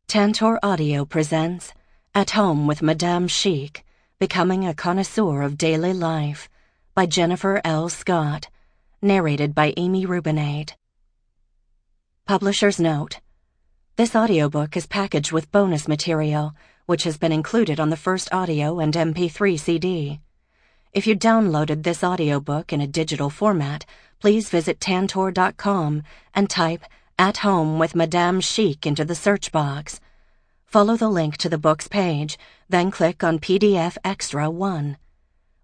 Tantor Audio presents At Home with Madame Chic, Becoming a Connoisseur of Daily Life by Jennifer L. Scott, narrated by Amy Rubinate. Publisher's note: this audiobook is packaged with bonus material, which has been included on the first audio and MP3 CD. If you downloaded this audiobook in a digital format, please visit Tantor.com and type At Home with Madame Chic into the search box. Follow the link to the book's page, then click on PDF Extra 1.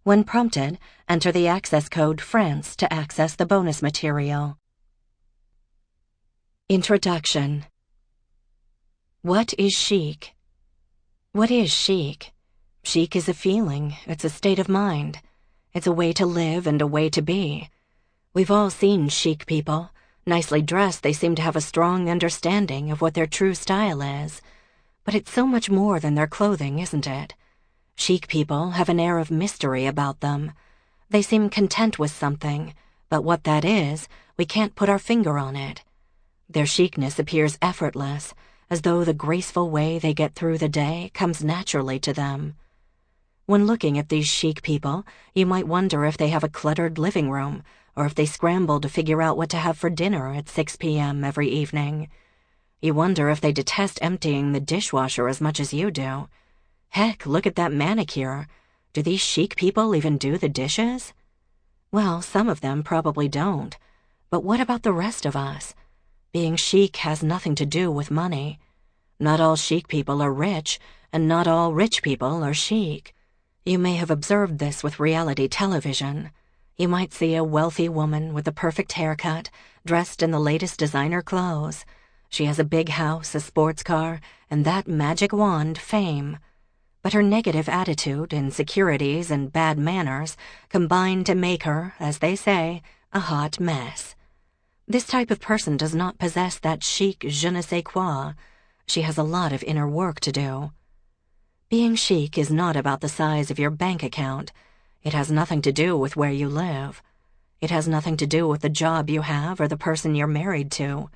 When prompted, enter the access code France to access the bonus material. Introduction. What is chic? What is chic? Chic is a feeling, it's a state of mind. It's a way to live and a way to be. We've all seen chic people. Nicely dressed, they seem to have a strong understanding of what their true style is. But it's so much more than their clothing, isn't it? Chic people have an air of mystery about them. They seem content with something, but what that is, we can't put our finger on it. Their chicness appears effortless, as though the graceful way they get through the day comes naturally to them. When looking at these chic people, you might wonder if they have a cluttered living room, or if they scramble to figure out what to have for dinner at 6 p.m. every evening. You wonder if they detest emptying the dishwasher as much as you do. Heck, look at that manicure. Do these chic people even do the dishes? Well, some of them probably don't. But what about the rest of us? Being chic has nothing to do with money. Not all chic people are rich, and not all rich people are chic. You may have observed this with reality television. You might see a wealthy woman with a perfect haircut, dressed in the latest designer clothes. She has a big house, a sports car, and that magic wand, fame. But her negative attitude, insecurities, and bad manners combine to make her, as they say, a hot mess. This type of person does not possess that chic je ne sais quoi. She has a lot of inner work to do. Being chic is not about the size of your bank account. It has nothing to do with where you live. It has nothing to do with the job you have or the person you're married to.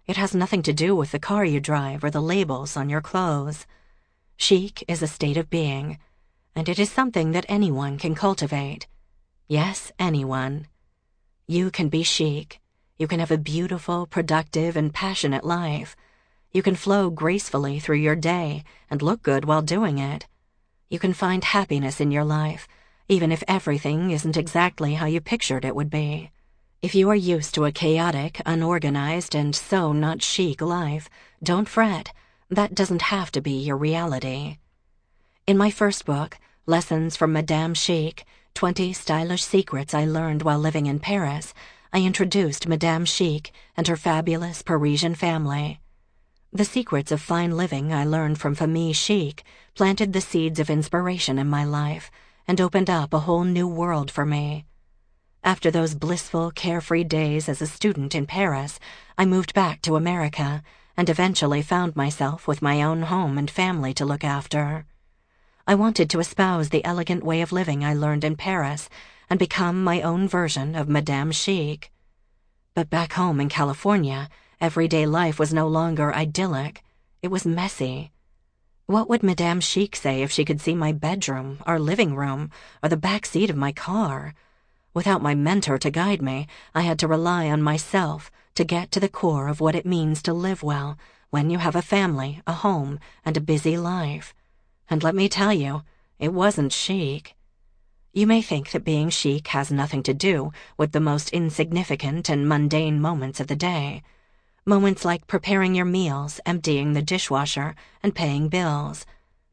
It has nothing to do with the car you drive or the labels on your clothes. Chic is a state of being, and it is something that anyone can cultivate. Yes, anyone. You can be chic. You can have a beautiful, productive, and passionate life. You can flow gracefully through your day and look good while doing it. You can find happiness in your life, even if everything isn't exactly how you pictured it would be. If you are used to a chaotic, unorganized, and so not chic life, don't fret. That doesn't have to be your reality. In my first book, Lessons from Madame Chic, 20 Stylish Secrets I Learned While Living in Paris, I introduced Madame Chic and her fabulous Parisian family. The secrets of fine living I learned from Famille Chic planted the seeds of inspiration in my life and opened up a whole new world for me. After those blissful, carefree days as a student in Paris, I moved back to America and eventually found myself with my own home and family to look after. I wanted to espouse the elegant way of living I learned in Paris and become my own version of Madame Chic. But back home in California, everyday life was no longer idyllic. It was messy. What would Madame Chic say if she could see my bedroom, our living room, or the back seat of my car? Without my mentor to guide me, I had to rely on myself to get to the core of what it means to live well when you have a family, a home, and a busy life. And let me tell you, it wasn't chic. You may think that being chic has nothing to do with the most insignificant and mundane moments of the day. Moments like preparing your meals, emptying the dishwasher, and paying bills.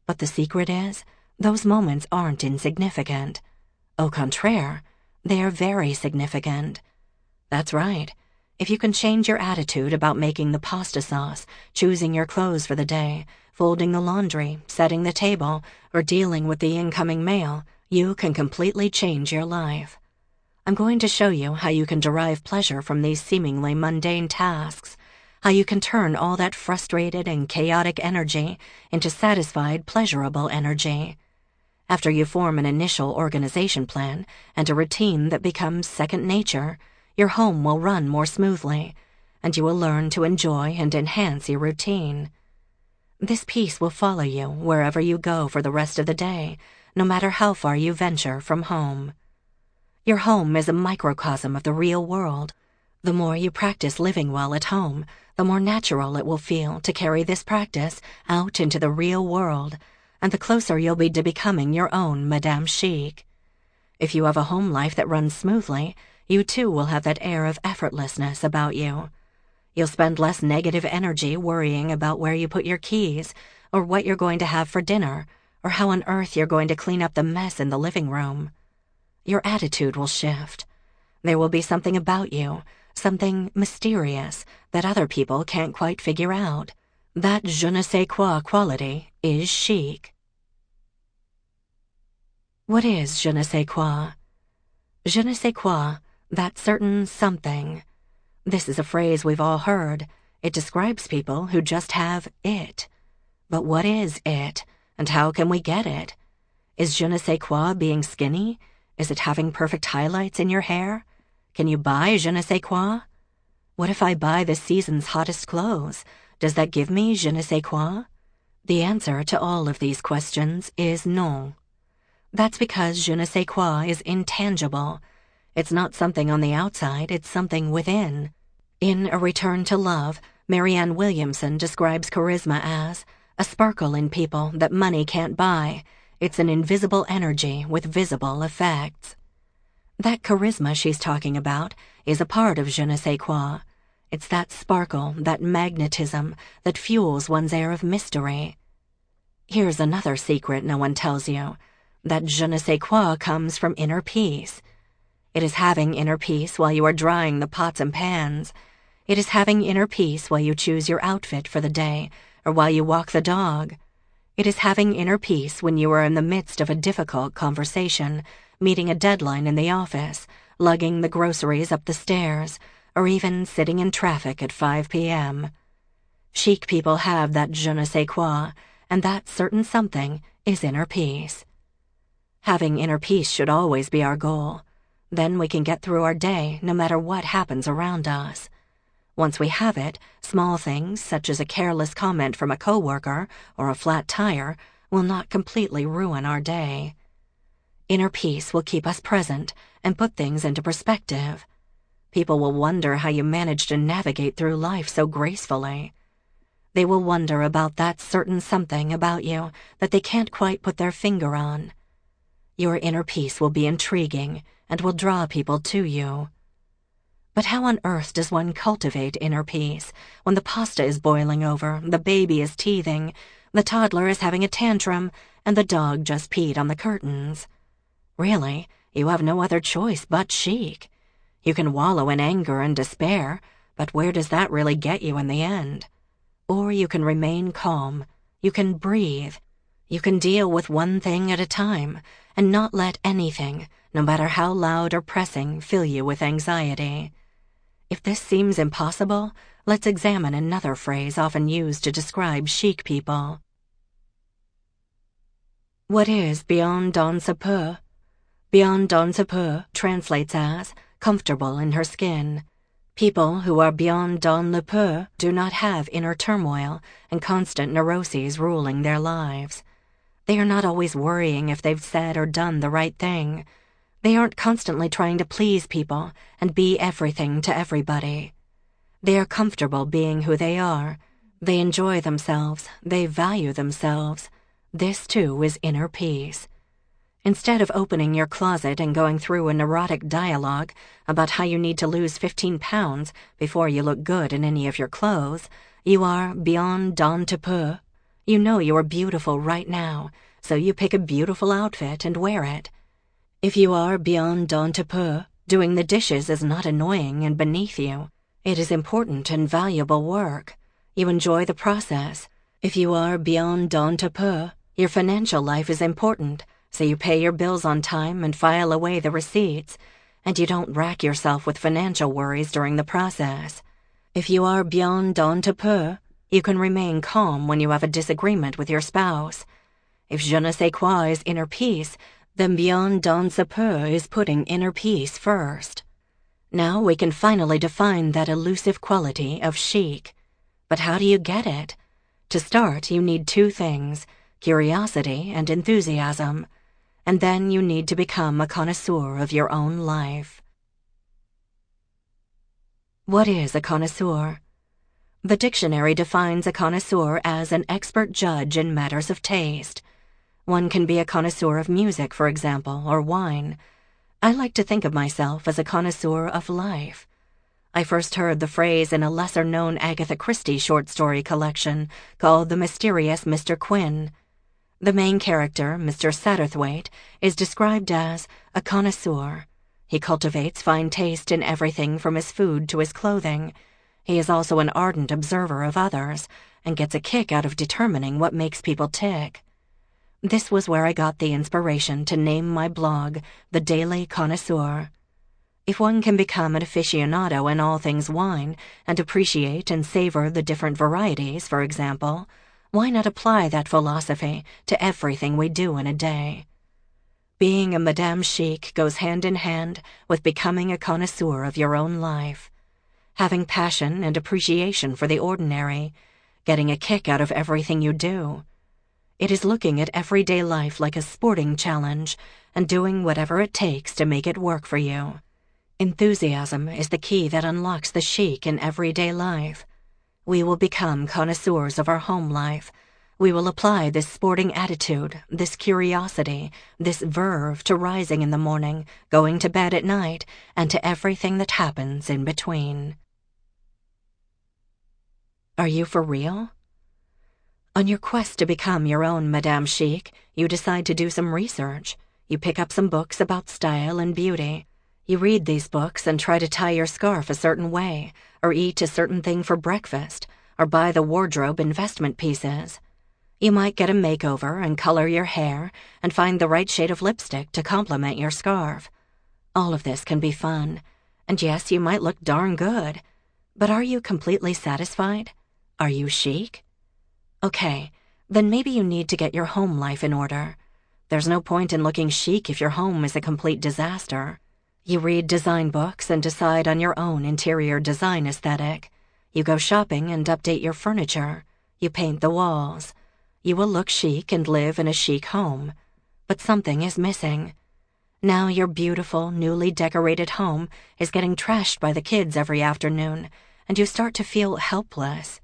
But the secret is, those moments aren't insignificant. Au contraire, they are very significant. That's right. If you can change your attitude about making the pasta sauce, choosing your clothes for the day, folding the laundry, setting the table, or dealing with the incoming mail, you can completely change your life. I'm going to show you how you can derive pleasure from these seemingly mundane tasks, how you can turn all that frustrated and chaotic energy into satisfied, pleasurable energy. After you form an initial organization plan and a routine that becomes second nature, your home will run more smoothly, and you will learn to enjoy and enhance your routine. This peace will follow you wherever you go for the rest of the day, no matter how far you venture from home. Your home is a microcosm of the real world. The more you practice living well at home, the more natural it will feel to carry this practice out into the real world, and the closer you'll be to becoming your own Madame Chic. If you have a home life that runs smoothly, you too will have that air of effortlessness about you. You'll spend less negative energy worrying about where you put your keys, or what you're going to have for dinner, or how on earth you're going to clean up the mess in the living room. Your attitude will shift. There will be something about you, something mysterious that other people can't quite figure out. That je ne sais quoi quality is chic. What is je ne sais quoi? Je ne sais quoi, that certain something. This is a phrase we've all heard. It describes people who just have it. But what is it, and how can we get it? Is je ne sais quoi being skinny? Is it having perfect highlights in your hair? Can you buy je ne sais quoi? What if I buy this season's hottest clothes? Does that give me je ne sais quoi? The answer to all of these questions is non. That's because je ne sais quoi is intangible. It's not something on the outside, it's something within. In A Return to Love, Marianne Williamson describes charisma as a sparkle in people that money can't buy. It's an invisible energy with visible effects. That charisma she's talking about is a part of je ne sais quoi. It's that sparkle, that magnetism, that fuels one's air of mystery. Here's another secret no one tells you. That je ne sais quoi comes from inner peace. It is having inner peace while you are drying the pots and pans. It is having inner peace while you choose your outfit for the day, or while you walk the dog. It is having inner peace when you are in the midst of a difficult conversation, meeting a deadline in the office, lugging the groceries up the stairs, or even sitting in traffic at 5 p.m. Chic people have that je ne sais quoi, and that certain something is inner peace. Having inner peace should always be our goal. Then we can get through our day no matter what happens around us. Once we have it, small things such as a careless comment from a coworker or a flat tire will not completely ruin our day. Inner peace will keep us present and put things into perspective. People will wonder how you manage to navigate through life so gracefully. They will wonder about that certain something about you that they can't quite put their finger on. Your inner peace will be intriguing and will draw people to you. But how on earth does one cultivate inner peace when the pasta is boiling over, the baby is teething, the toddler is having a tantrum, and the dog just peed on the curtains? Really, you have no other choice but chic. You can wallow in anger and despair, but where does that really get you in the end? Or you can remain calm, you can breathe, you can deal with one thing at a time, and not let anything, no matter how loud or pressing, fill you with anxiety. If this seems impossible, let's examine another phrase often used to describe chic people. What is bien dans sa peau? Bien dans sa peau translates as comfortable in her skin. People who are bien dans le peau do not have inner turmoil and constant neuroses ruling their lives. They are not always worrying if they've said or done the right thing. They aren't constantly trying to please people and be everything to everybody. They are comfortable being who they are. They enjoy themselves. They value themselves. This, too, is inner peace. Instead of opening your closet and going through a neurotic dialogue about how you need to lose 15 pounds before you look good in any of your clothes, you are bien dans ta peau. You know you are beautiful right now, so you pick a beautiful outfit and wear it. If you are bien dans ta peau, doing the dishes is not annoying and beneath you. It is important and valuable work. You enjoy the process. If you are bien dans ta peau, your financial life is important, so you pay your bills on time and file away the receipts, and you don't rack yourself with financial worries during the process. If you are bien dans ta peau, you can remain calm when you have a disagreement with your spouse. If je ne sais quoi is inner peace, then bien dans sa peau is putting inner peace first. Now we can finally define that elusive quality of chic. But how do you get it? To start, you need two things, curiosity and enthusiasm, and then you need to become a connoisseur of your own life. What is a connoisseur? The dictionary defines a connoisseur as an expert judge in matters of taste. One can be a connoisseur of music, for example, or wine. I like to think of myself as a connoisseur of life. I first heard the phrase in a lesser-known Agatha Christie short story collection called The Mysterious Mr. Quin. The main character, Mr. Satterthwaite, is described as a connoisseur. He cultivates fine taste in everything from his food to his clothing. He is also an ardent observer of others and gets a kick out of determining what makes people tick. This was where I got the inspiration to name my blog The Daily Connoisseur. If one can become an aficionado in all things wine and appreciate and savor the different varieties, for example, why not apply that philosophy to everything we do in a day? Being a Madame Chic goes hand in hand with becoming a connoisseur of your own life. Having passion and appreciation for the ordinary, getting a kick out of everything you do. It is looking at everyday life like a sporting challenge and doing whatever it takes to make it work for you. Enthusiasm is the key that unlocks the chic in everyday life. We will become connoisseurs of our home life. We will apply this sporting attitude, this curiosity, this verve to rising in the morning, going to bed at night, and to everything that happens in between. Are you for real? On your quest to become your own Madame Chic, you decide to do some research. You pick up some books about style and beauty. You read these books and try to tie your scarf a certain way, or eat a certain thing for breakfast, or buy the wardrobe investment pieces. You might get a makeover and color your hair and find the right shade of lipstick to complement your scarf. All of this can be fun, and yes, you might look darn good. But are you completely satisfied? Are you chic? Okay, then maybe you need to get your home life in order. There's no point in looking chic if your home is a complete disaster. You read design books and decide on your own interior design aesthetic. You go shopping and update your furniture. You paint the walls. You will look chic and live in a chic home. But something is missing. Now your beautiful, newly decorated home is getting trashed by the kids every afternoon, and you start to feel helpless.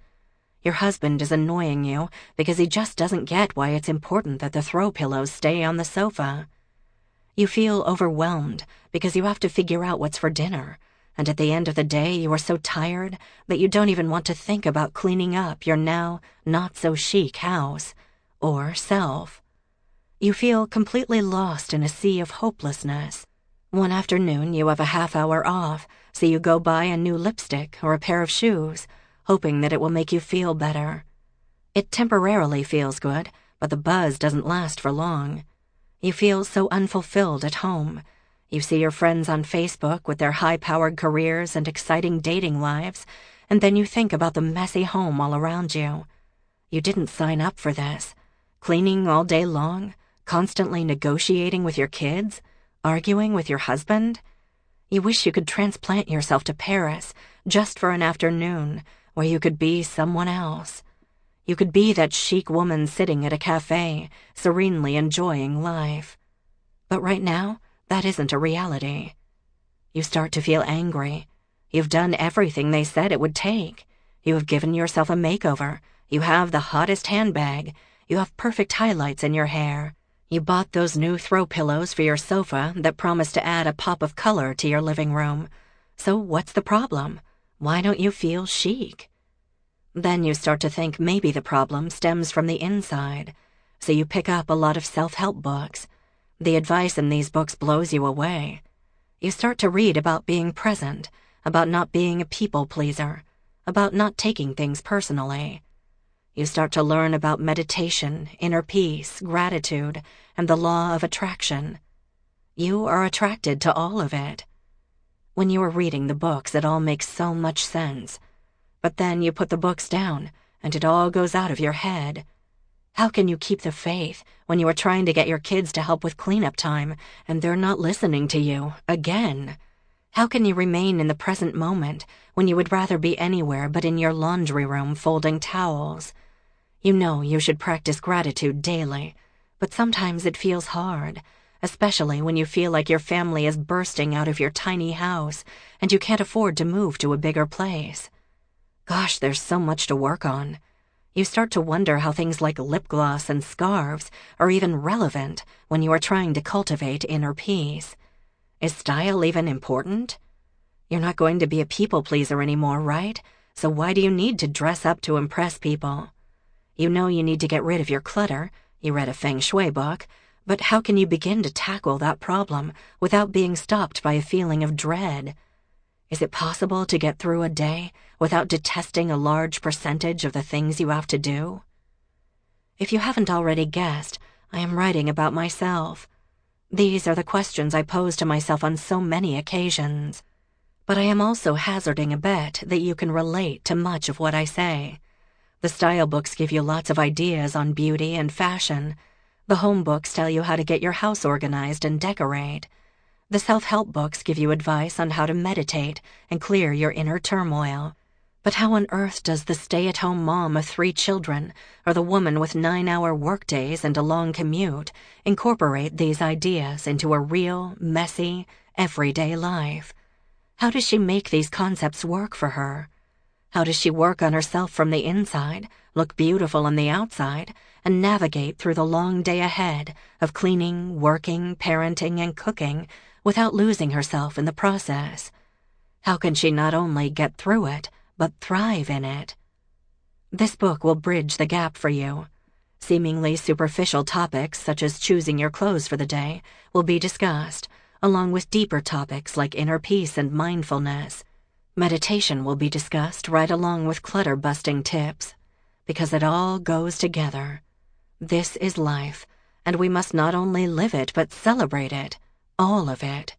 Your husband is annoying you because he just doesn't get why it's important that the throw pillows stay on the sofa. You feel overwhelmed because you have to figure out what's for dinner, and at the end of the day you are so tired that you don't even want to think about cleaning up your now not-so-chic house, or self. You feel completely lost in a sea of hopelessness. One afternoon you have a half-hour off, so you go buy a new lipstick or a pair of shoes, hoping that it will make you feel better. It temporarily feels good, but the buzz doesn't last for long. You feel so unfulfilled at home. You see your friends on Facebook with their high-powered careers and exciting dating lives, and then you think about the messy home all around you. You didn't sign up for this. Cleaning all day long, constantly negotiating with your kids, arguing with your husband. You wish you could transplant yourself to Paris just for an afternoon, where you could be someone else. You could be that chic woman sitting at a cafe, serenely enjoying life. But right now, that isn't a reality. You start to feel angry. You've done everything they said it would take. You have given yourself a makeover. You have the hottest handbag. You have perfect highlights in your hair. You bought those new throw pillows for your sofa that promise to add a pop of color to your living room. So what's the problem? Why don't you feel chic? Then you start to think maybe the problem stems from the inside, so you pick up a lot of self-help books. The advice in these books blows you away. You start to read about being present, about not being a people pleaser, about not taking things personally. You start to learn about meditation, inner peace, gratitude, and the law of attraction. You are attracted to all of it. When you are reading the books, it all makes so much sense. But then you put the books down, and it all goes out of your head. How can you keep the faith when you are trying to get your kids to help with cleanup time, and they're not listening to you, again? How can you remain in the present moment when you would rather be anywhere but in your laundry room folding towels? You know you should practice gratitude daily, but sometimes it feels hard, especially when you feel like your family is bursting out of your tiny house and you can't afford to move to a bigger place. Gosh, there's so much to work on. You start to wonder how things like lip gloss and scarves are even relevant when you are trying to cultivate inner peace. Is style even important? You're not going to be a people pleaser anymore, right? So why do you need to dress up to impress people? You know you need to get rid of your clutter. You read a feng shui book, but how can you begin to tackle that problem without being stopped by a feeling of dread? Is it possible to get through a day without detesting a large percentage of the things you have to do? If you haven't already guessed, I am writing about myself. These are the questions I pose to myself on so many occasions. But I am also hazarding a bet that you can relate to much of what I say. The style books give you lots of ideas on beauty and fashion. The home books tell you how to get your house organized and decorate. The self-help books give you advice on how to meditate and clear your inner turmoil. But how on earth does the stay-at-home mom of 3 children or the woman with 9-hour workdays and a long commute incorporate these ideas into a real, messy, everyday life? How does she make these concepts work for her? How does she work on herself from the inside, look beautiful on the outside, and navigate through the long day ahead of cleaning, working, parenting, and cooking without losing herself in the process? How can she not only get through it, but thrive in it? This book will bridge the gap for you. Seemingly superficial topics such as choosing your clothes for the day will be discussed, along with deeper topics like inner peace and mindfulness. Meditation will be discussed right along with clutter-busting tips, because it all goes together. This is life, and we must not only live it but celebrate it, all of it.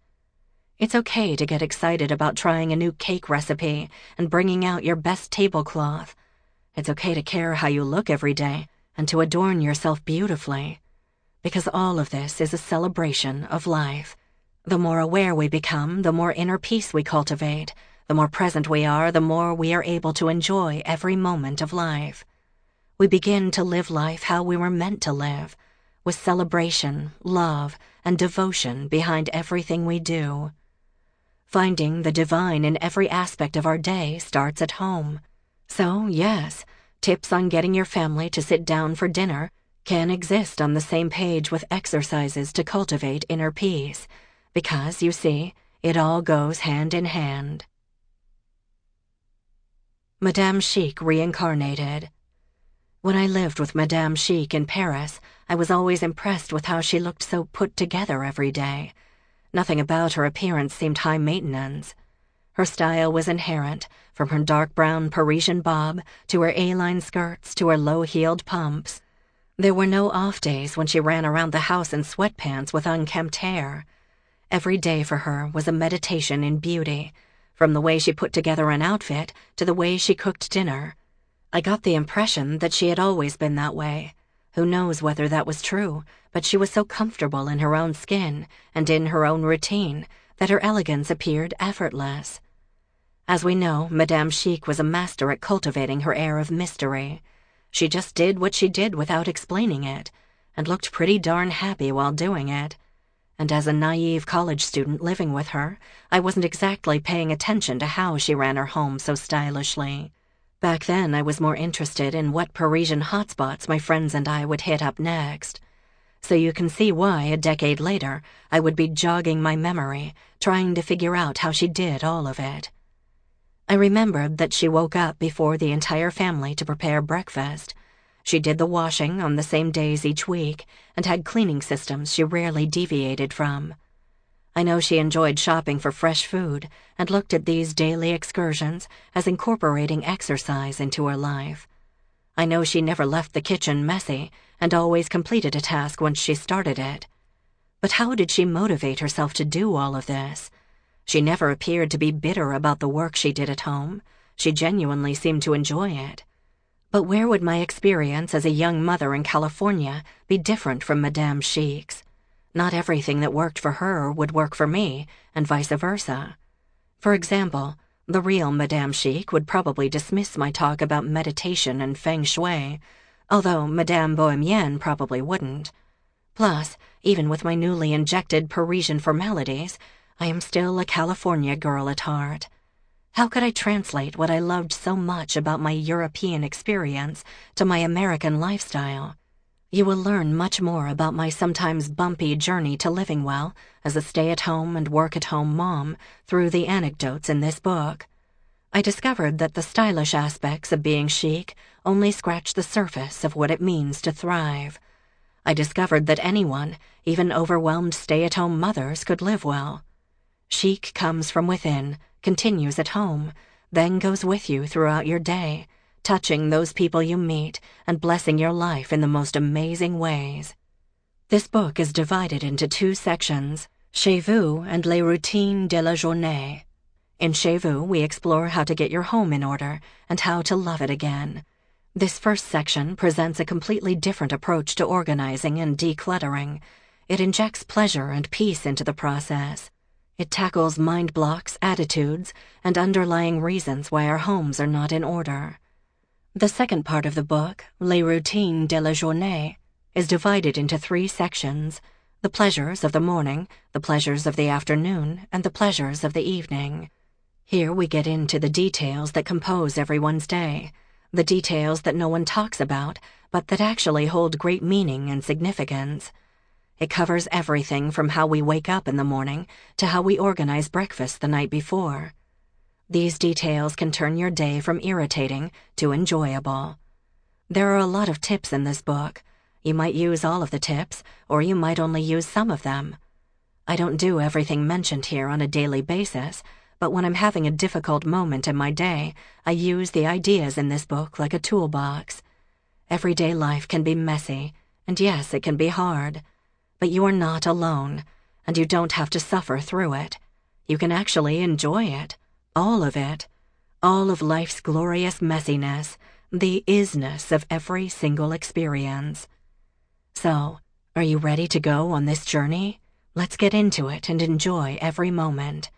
It's okay to get excited about trying a new cake recipe and bringing out your best tablecloth. It's okay to care how you look every day and to adorn yourself beautifully, because all of this is a celebration of life. The more aware we become, the more inner peace we cultivate. The more present we are, the more we are able to enjoy every moment of life. We begin to live life how we were meant to live, with celebration, love, and devotion behind everything we do. Finding the divine in every aspect of our day starts at home. So, yes, tips on getting your family to sit down for dinner can exist on the same page with exercises to cultivate inner peace, because, you see, it all goes hand in hand. Madame Chic reincarnated. When I lived with Madame Chic in Paris, I was always impressed with how she looked so put together every day. Nothing about her appearance seemed high maintenance. Her style was inherent, from her dark brown Parisian bob to her A-line skirts to her low-heeled pumps. There were no off days when she ran around the house in sweatpants with unkempt hair. Every day for her was a meditation in beauty, from the way she put together an outfit to the way she cooked dinner. I got the impression that she had always been that way. Who knows whether that was true, but she was so comfortable in her own skin and in her own routine that her elegance appeared effortless. As we know, Madame Chic was a master at cultivating her air of mystery. She just did what she did without explaining it, and looked pretty darn happy while doing it. And as a naive college student living with her, I wasn't exactly paying attention to how she ran her home so stylishly. Back then, I was more interested in what Parisian hotspots my friends and I would hit up next. So you can see why, a decade later, I would be jogging my memory, trying to figure out how she did all of it. I remembered that she woke up before the entire family to prepare breakfast. She did the washing on the same days each week and had cleaning systems she rarely deviated from. I know she enjoyed shopping for fresh food and looked at these daily excursions as incorporating exercise into her life. I know she never left the kitchen messy and always completed a task once she started it. But how did she motivate herself to do all of this? She never appeared to be bitter about the work she did at home. She genuinely seemed to enjoy it. But where would my experience as a young mother in California be different from Madame Chic's? Not everything that worked for her would work for me, and vice versa. For example, the real Madame Chic would probably dismiss my talk about meditation and feng shui, although Madame Bohemienne probably wouldn't. Plus, even with my newly injected Parisian formalities, I am still a California girl at heart. How could I translate what I loved so much about my European experience to my American lifestyle? You will learn much more about my sometimes bumpy journey to living well as a stay-at-home and work-at-home mom through the anecdotes in this book. I discovered that the stylish aspects of being chic only scratch the surface of what it means to thrive. I discovered that anyone, even overwhelmed stay-at-home mothers, could live well. Chic comes from within, continues at home, then goes with you throughout your day, touching those people you meet and blessing your life in the most amazing ways. This book is divided into 2 sections, Chez vous and Les routines de la journée. In Chez vous, we explore how to get your home in order and how to love it again. This first section presents a completely different approach to organizing and decluttering. It injects pleasure and peace into the process. It tackles mind blocks, attitudes, and underlying reasons why our homes are not in order. The second part of the book, Les routines de la journée, is divided into 3 sections, the pleasures of the morning, the pleasures of the afternoon, and the pleasures of the evening. Here we get into the details that compose everyone's day, the details that no one talks about, but that actually hold great meaning and significance. It covers everything from how we wake up in the morning to how we organize breakfast the night before. These details can turn your day from irritating to enjoyable. There are a lot of tips in this book. You might use all of the tips, or you might only use some of them. I don't do everything mentioned here on a daily basis, but when I'm having a difficult moment in my day, I use the ideas in this book like a toolbox. Everyday life can be messy, and yes, it can be hard. But you are not alone, and you don't have to suffer through it. You can actually enjoy it. All of it. All of life's glorious messiness, the isness of every single experience. So, are you ready to go on this journey? Let's get into it and enjoy every moment.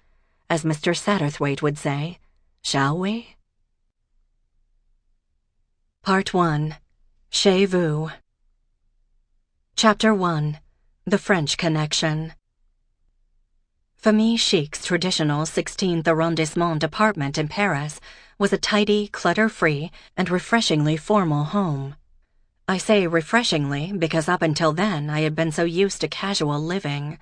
As Mr. Satterthwaite would say, shall we? Part 1. Chez vous. Chapter 1. The French Connection. Famille Chic's traditional 16th arrondissement apartment in Paris was a tidy, clutter-free, and refreshingly formal home. I say refreshingly because up until then I had been so used to casual living.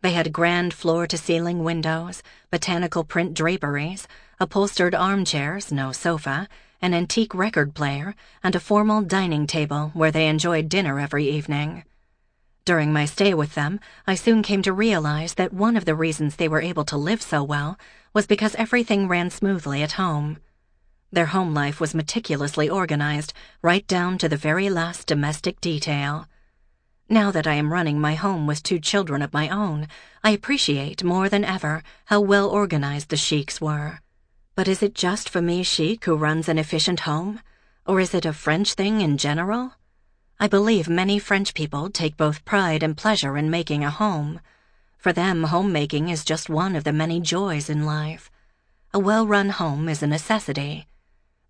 They had grand floor-to-ceiling windows, botanical print draperies, upholstered armchairs, no sofa, an antique record player, and a formal dining table where they enjoyed dinner every evening. During my stay with them, I soon came to realize that one of the reasons they were able to live so well was because everything ran smoothly at home. Their home life was meticulously organized, right down to the very last domestic detail. Now that I am running my home with 2 children of my own, I appreciate more than ever how well organized the Chics were. But is it just Famille Chic who runs an efficient home? Or is it a French thing in general? I believe many French people take both pride and pleasure in making a home. For them, homemaking is just one of the many joys in life. A well-run home is a necessity.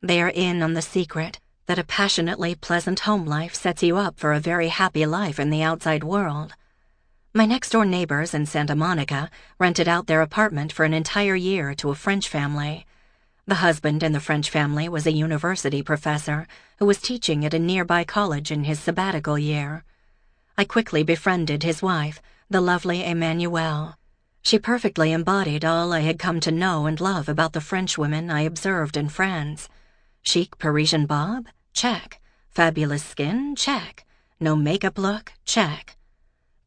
They are in on the secret that a passionately pleasant home life sets you up for a very happy life in the outside world. My next-door neighbors in Santa Monica rented out their apartment for an entire year to a French family. The husband in the French family was a university professor who was teaching at a nearby college in his sabbatical year. I quickly befriended his wife, the lovely Emmanuelle. She perfectly embodied all I had come to know and love about the French women I observed in France. Chic Parisian bob? Check. Fabulous skin? Check. No makeup look? Check.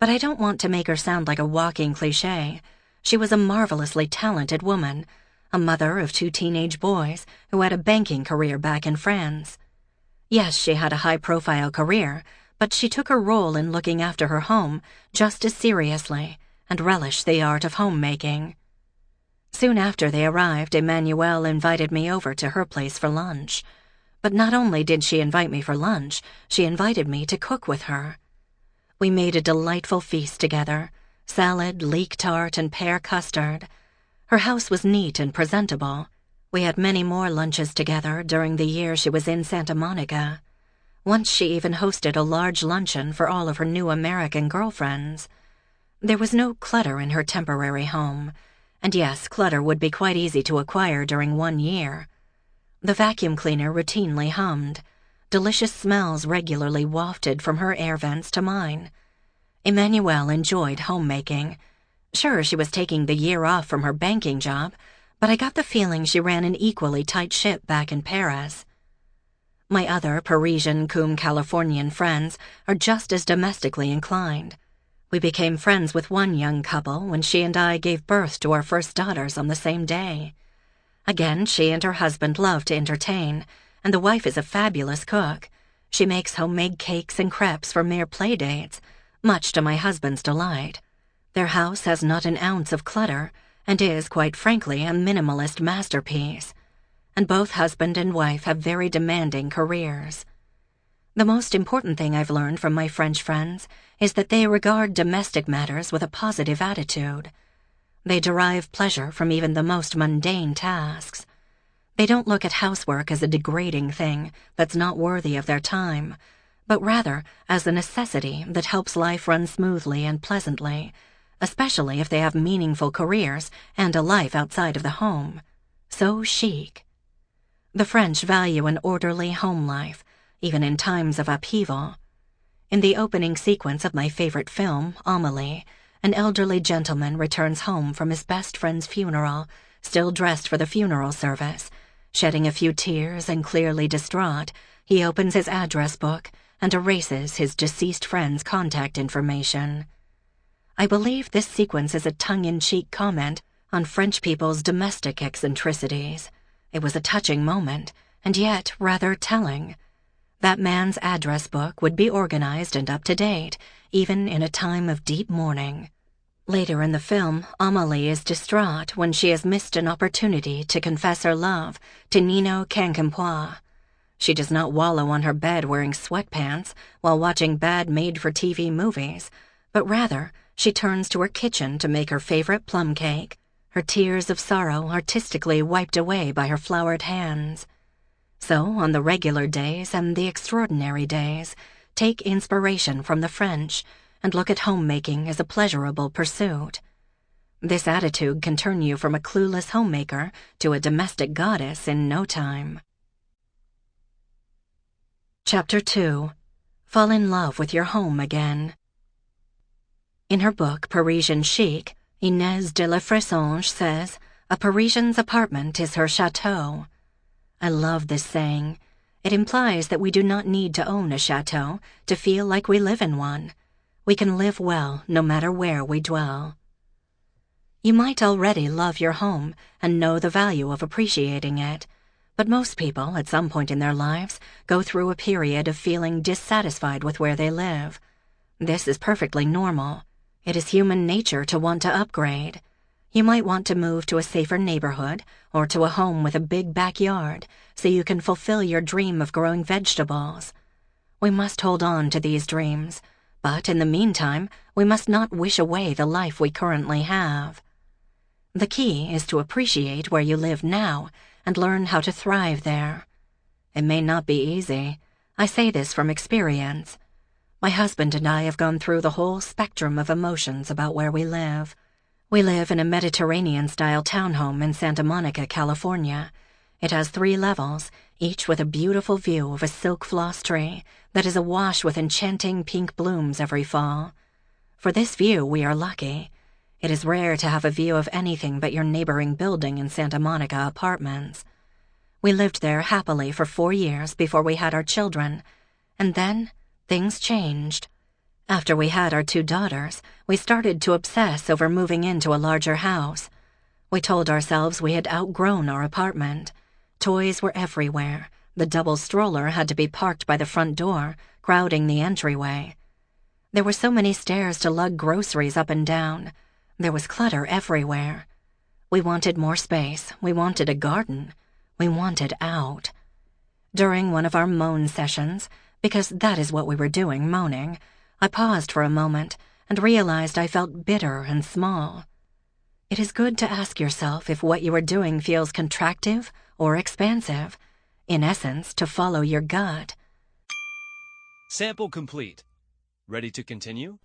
But I don't want to make her sound like a walking cliché. She was a marvelously talented woman, a mother of 2 teenage boys who had a banking career back in France. Yes, she had a high-profile career, but she took her role in looking after her home just as seriously and relished the art of homemaking. Soon after they arrived, Emmanuelle invited me over to her place for lunch. But not only did she invite me for lunch, she invited me to cook with her. We made a delightful feast together, salad, leek tart, and pear custard. Her house was neat and presentable. We had many more lunches together during the year she was in Santa Monica. Once she even hosted a large luncheon for all of her new American girlfriends. There was no clutter in her temporary home, and yes, clutter would be quite easy to acquire during 1 year. The vacuum cleaner routinely hummed. Delicious smells regularly wafted from her air vents to mine. Emmanuelle enjoyed homemaking. Sure, she was taking the year off from her banking job, but I got the feeling she ran an equally tight ship back in Paris. My other Parisian cum Californian friends are just as domestically inclined. We became friends with one young couple when she and I gave birth to our first daughters on the same day. Again, she and her husband love to entertain, and the wife is a fabulous cook. She makes homemade cakes and crepes for mere play dates, much to my husband's delight. Their house has not an ounce of clutter, and is, quite frankly, a minimalist masterpiece. And both husband and wife have very demanding careers. The most important thing I've learned from my French friends is that they regard domestic matters with a positive attitude. They derive pleasure from even the most mundane tasks. They don't look at housework as a degrading thing that's not worthy of their time, but rather as a necessity that helps life run smoothly and pleasantly, especially if they have meaningful careers and a life outside of the home. So chic. The French value an orderly home life, even in times of upheaval. In the opening sequence of my favorite film, Amélie, an elderly gentleman returns home from his best friend's funeral, still dressed for the funeral service. Shedding a few tears and clearly distraught, he opens his address book and erases his deceased friend's contact information. I believe this sequence is a tongue-in-cheek comment on French people's domestic eccentricities. It was a touching moment, and yet rather telling. That man's address book would be organized and up-to-date, even in a time of deep mourning. Later in the film, Amélie is distraught when she has missed an opportunity to confess her love to Nino Quincampoix. She does not wallow on her bed wearing sweatpants while watching bad made-for-TV movies, but rather she turns to her kitchen to make her favorite plum cake, her tears of sorrow artistically wiped away by her floured hands. So, on the regular days and the extraordinary days, take inspiration from the French and look at homemaking as a pleasurable pursuit. This attitude can turn you from a clueless homemaker to a domestic goddess in no time. Chapter 2. Fall in love with your home again. In her book Parisian Chic, Inès de la Fressange says, "A Parisian's apartment is her chateau." I love this saying. It implies that we do not need to own a chateau to feel like we live in one. We can live well no matter where we dwell. You might already love your home and know the value of appreciating it, but most people, at some point in their lives, go through a period of feeling dissatisfied with where they live. This is perfectly normal. It is human nature to want to upgrade. You might want to move to a safer neighborhood or to a home with a big backyard so you can fulfill your dream of growing vegetables. We must hold on to these dreams, but in the meantime, we must not wish away the life we currently have. The key is to appreciate where you live now and learn how to thrive there. It may not be easy. I say this from experience. My husband and I have gone through the whole spectrum of emotions about where we live. We live in a Mediterranean-style townhome in Santa Monica, California. It has 3 levels, each with a beautiful view of a silk floss tree that is awash with enchanting pink blooms every fall. For this view, we are lucky. It is rare to have a view of anything but your neighboring building in Santa Monica Apartments. We lived there happily for 4 years before we had our children, and then things changed. After we had our 2 daughters, we started to obsess over moving into a larger house. We told ourselves we had outgrown our apartment. Toys were everywhere. The double stroller had to be parked by the front door, crowding the entryway. There were so many stairs to lug groceries up and down. There was clutter everywhere. We wanted more space. We wanted a garden. We wanted out. During one of our moan sessions, because that is what we were doing, moaning, I paused for a moment and realized I felt bitter and small. It is good to ask yourself if what you are doing feels contractive or expansive. In essence, to follow your gut. Sample complete. Ready to continue?